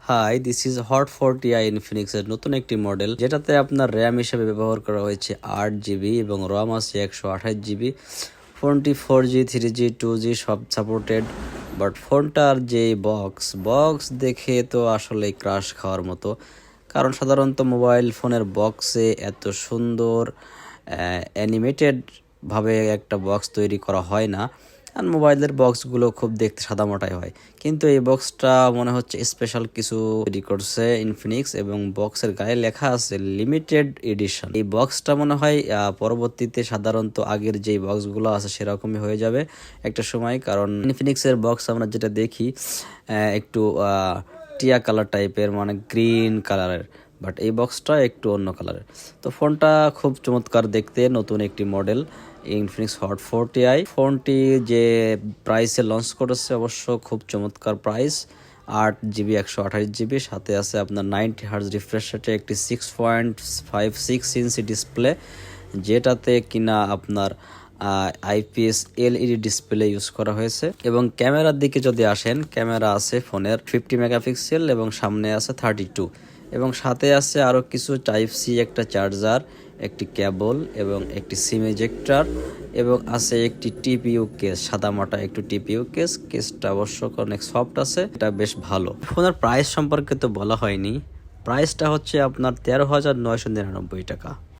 High, this is Hot 40i ইনফিনিক্সের নতুন একটি মডেল, যেটাতে আপনার র্যাম হিসেবে ব্যবহার করা হয়েছে 8GB এবং রম আছে 128GB। ফোনটি 4G 3G 2G সব সাপোর্টেড। বাট ফোনটার যে বক্স দেখে তো আসলে ক্রাশ খাওয়ার মতো, কারণ সাধারণত মোবাইল ফোনের বক্সে এত সুন্দর অ্যানিমেটেড ভাবে একটা বক্স তৈরি করা হয় না। আর মোবাইলের বক্সগুলো খুব দেখতে সাদামাটাই হয়, কিন্তু এই বক্সটা মনে হচ্ছে স্পেশাল কিছু তৈরি করছে ইনফিনিক্স, এবং বক্সের গায়ে লেখা আছে লিমিটেড এডিশন। এই বক্সটা মনে হয় পরবর্তীতে সাধারণত আগের যে বক্সগুলো আছে সেরকমই হয়ে যাবে একটা সময়, কারণ ইনফিনিক্সের বক্স আমরা যেটা দেখি একটু টিয়া কালার টাইপের, মানে গ্রিন কালারের। বাট এই বক্সটা একটু অন্য কালারের। তো ফোনটা খুব চমৎকার দেখতে, নতুন একটি মডেল ইনফিনিক্স হট 40i। ফোনটি যে প্রাইসে লঞ্চ করেছে অবশ্য খুব চমৎকার প্রাইস, 8GB 128GB, সাথে আছে আপনার 90Hz রিফ্রেশ রেটে একটি 6.56 ইঞ্চি ডিসপ্লে, যেটাতে কিনা আপনার IPS LED ডিসপ্লে ইউজ করা হয়েছে। এবং ক্যামেরার দিকে যদি আসেন, ক্যামেরা আছে ফোনের 50 মেগাপিক্সেল এবং সামনে আছে 32, এবং সাথে আছে আরও কিছু টাইপ সি একটা চার্জার, একটি কেবল এবং একটি সিম এজেক্টর, এবং আছে একটি টিপিইউ কেস, সাদামাটা একটু টিপিইউ কেসটা অবশ্য অনেক সফট আছে, এটা বেশ ভালো। ফোনের প্রাইস সম্পর্কে তো বলা হয়নি, প্রাইসটা হচ্ছে আপনার 13,999 টাকা।